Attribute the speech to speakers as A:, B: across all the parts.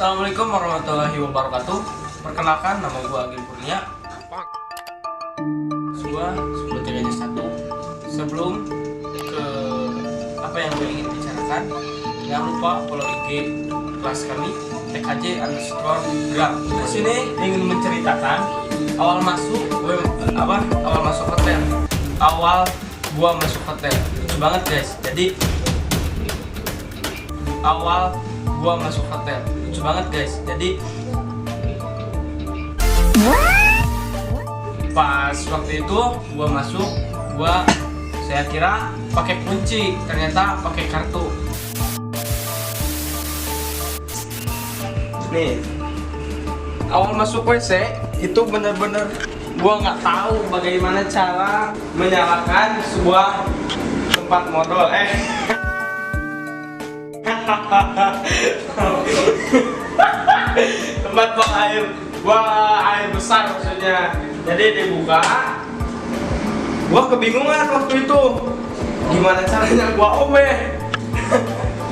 A: Assalamualaikum warahmatullahi wabarakatuh. Perkenalkan, nama gue Agil Kurnia. Gue sebelum satu. Sebelum ke apa yang gue ingin bicarakan, jangan lupa follow IG kelas kami tkj_gram. Di sini ingin menceritakan awal masuk hotel. Awal gua masuk hotel. Lucu banget guys. Jadi awal gua masuk hotel. Lucu banget guys. Jadi pas waktu itu gua masuk, saya kira pakai kunci, ternyata pakai kartu. Nih, awal masuk WC itu bener-bener gua nggak tahu bagaimana cara menyalakan sebuah tempat modal. Tempat buang air besar maksudnya. Jadi dibuka, gua kebingungan waktu itu gimana caranya gua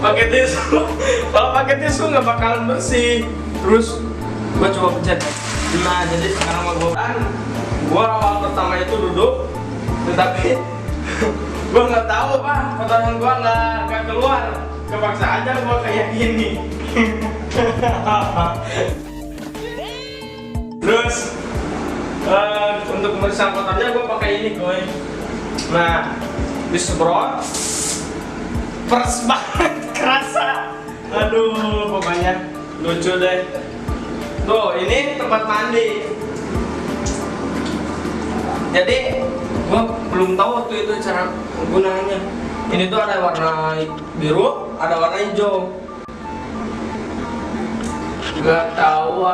A: pakai tisu. Kalau pakai tisu nggak bakalan bersih. Terus gua coba pencet. Nah, jadi sekarang gua awal pertama itu duduk, tetapi gua nggak tahu kotoran gua nggak keluar. Kepaksa aja gua kayak gini. Terus untuk meresap kotornya gua pakai ini coy. Nah, disemprot, pers banget, kerasa. Aduh, pokoknya lucu deh. Tuh, ini tempat mandi. Jadi gua belum tahu waktu itu cara penggunaannya. Ini tuh ada warna biru, ada warna hijau. Gak tahu.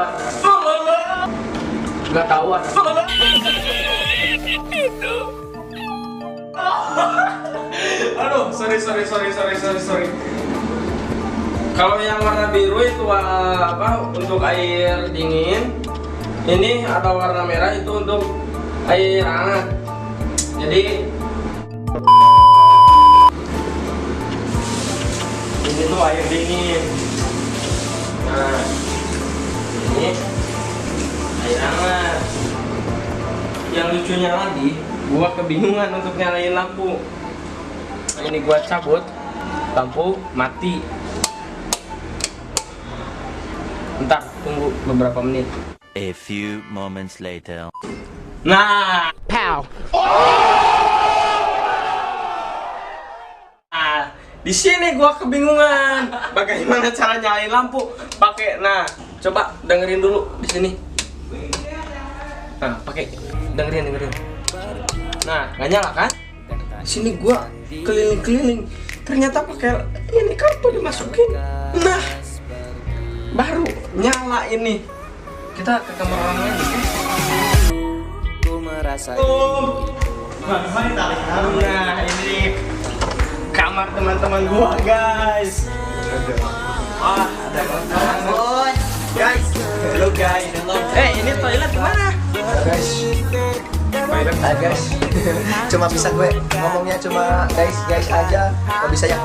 A: Aduh, sorry. Kalau yang warna biru itu untuk air dingin. Ini ada warna merah itu untuk air hangat. Jadi ini tuh air dingin. Nah, ini air hangat. Yang lucunya lagi, gua kebingungan untuk nyalain lampu. Ini gua cabut, lampu mati. Ntar tunggu beberapa menit.
B: A few moments later.
A: Nah, pow. Nah, di sini gua kebingungan bagaimana cara nyalain lampu. Nah, coba dengerin dulu di sini. Nah, dengerin. Nah, nggak nyala kan? Di sini gua keliling-keliling. Ternyata pakai ini kartu dimasukin. Nah, baru nyala ini. Kita ke kamar orang lain. Nah, ini kamar teman-teman gua guys. Ada teman-teman guys. Hello guys. Ini toilet mana?
C: Guys, guys. Cuma bisa gue ngomongnya cuma guys aja. Gak bisa yang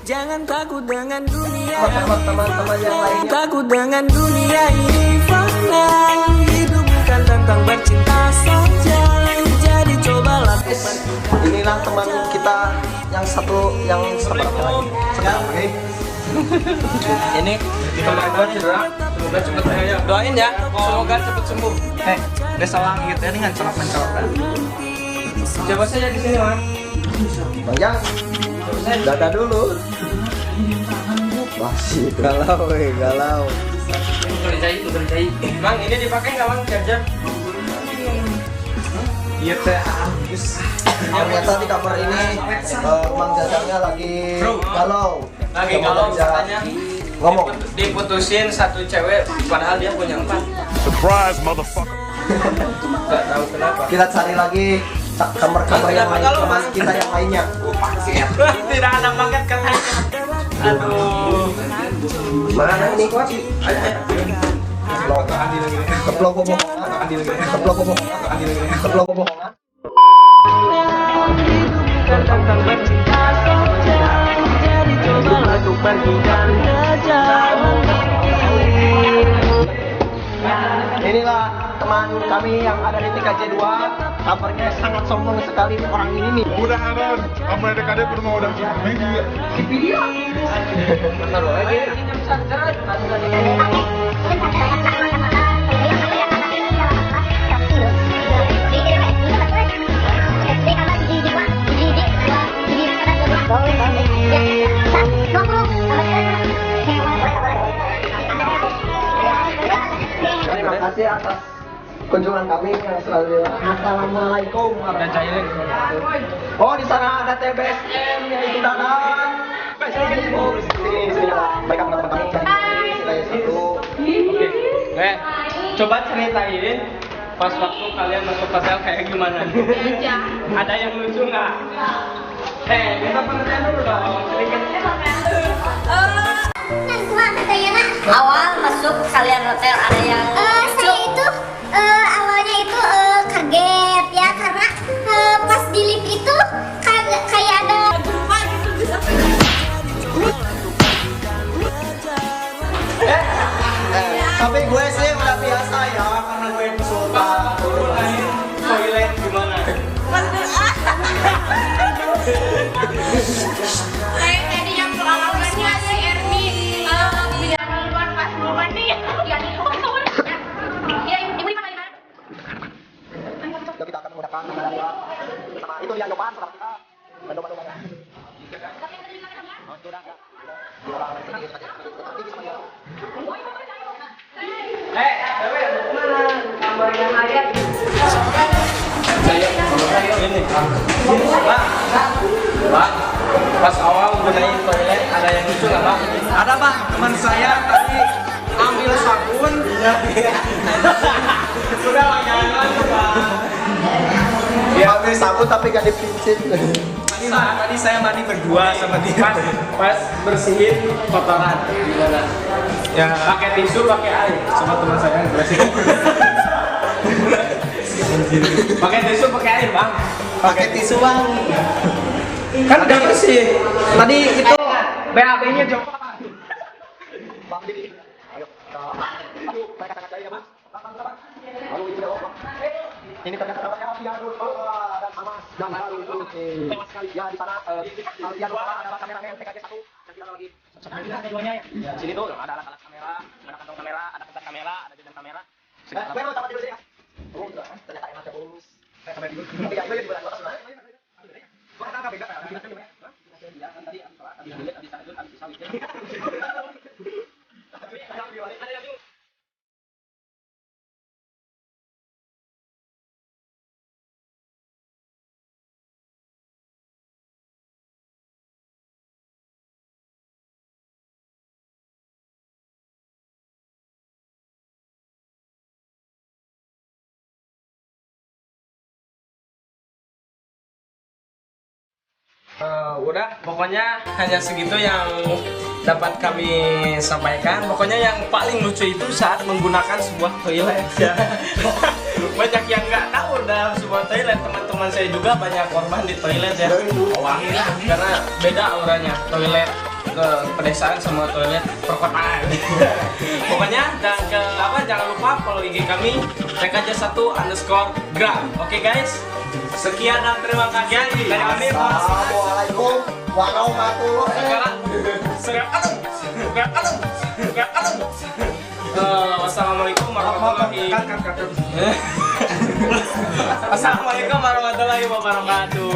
D: Jangan takut dengan dunia.
C: Teman-teman yang lainnya.
D: Takut dengan dunia ini fana. Hidup bukan tentang bercinta saja. Jadi cobalah.
C: Inilah teman kita yang satu lagi.
A: Ini teman gua cedera. Semoga cepet doain ya. Semoga cepet sembuh.
C: Desa langit ini kan mencolok.
A: Coba saja di sini, Mas.
C: Bang, dada dulu. Masih galau.
A: Itu kerjai. Bang, ini dipakai nggak Bang charger?
C: Iya teh. Ternyata di kamar ini Mang Jajangnya lagi galau.
A: Katanya
C: ngomong.
A: Diputusin satu cewek padahal dia punya 4.
B: Surprise, motherfucker.
A: Gak tahu kenapa.
C: Kita cari lagi kamar-kamar yang lain, teman kita yang lainnya.
A: Tidak ada paket katanya. Aduh.
C: Mana ini? Keplok kebohongan.
D: Tentang bercinta saja. Jadi cobalah untuk pergi dan ke jalan.
C: kami yang ada di TKJ 2, kabarnya sangat sombong sekali orang ini nih.
E: Udah Haron, kamu ada kadek belum mau udah media.
C: Taruh aja. Terima kasih atas kunjungan kami yang selalu. Assalamualaikum warahmatullahi wabarakatuh. Oh, di sana ada TBSM yaitu Dadan. Sini. Baik teman-teman kami jadi satu.
A: Oke. Coba ceritain pas waktu kalian masuk hotel kayak gimana? Ada yang lucu nggak? Kita pengertian dulu dong. Sedikit.
F: Awal masuk kalian hotel ada yang
G: saya itu awalnya itu kaget ya karena pas di lift itu kayak ada
C: Tapi gue sih udah biasa ya karena gue suka.
A: Toilet gimana?
G: tadi yang pengalamannya si Erni bilang duluan pas mau mandi ya ibu di mana?
C: Yuk kita akan menggunakan sama itu yang depan sama kita. Domba-domba.
A: Ini Bang, pas awal gunain toilet ada yang lucu nggak Bang?
C: Ada Bang, teman saya tadi ambil sabun.
A: Sudah Bang, jangan Bang.
C: Dia ambil sabun tapi gak dipincit.
A: Tadi saya mandi berdua sama dia. Pas bersihin kotoran gimana? Ya pakai tisu, pakai air sama teman saya yang bersihin. Pakai tisu, pakai air Bang.
C: Pakai tisu Bang.
A: Kan udah bersih. Tadi itu BAB-nya coba.
C: Bang Didi. Ayo. Aduh, mereka sangat jaya, Bang. Lalu ini udah Bang. Ini ternyata namanya Piano dan Amas dan baru itu tewas sekali ya di sana. Piano ada kameramen TKJ 1 dan kita lagi. Sini tuh ada alat-alat kamera, ada kantong kamera, ada pencet kamera, ada jendela kamera. Gue mau sama dulu sih ya. Oh, ternyata enak ya, Bos. Sampai dulu. Ya, itu juga atas. Gua tangkap beda ya. Kita dulu ya. Ya, tadi habis sana dulu habis sawit.
A: Udah, pokoknya hanya segitu yang dapat kami sampaikan. Pokoknya yang paling lucu itu saat menggunakan sebuah toilet ya. Banyak yang nggak tahu dalam sebuah toilet. Teman-teman saya juga banyak korban di toilet ya. Wangi lah, karena beda auranya toilet ke pedesaan sama toilet perkotaan. Pokoknya jangan lupa follow IG kami TKJ1_gram. Oke guys. Sekian dan terima kasih dari kami.
C: Assalamualaikum warahmatullahi
A: Wassalamualaikum warahmatullahi wabarakatuh.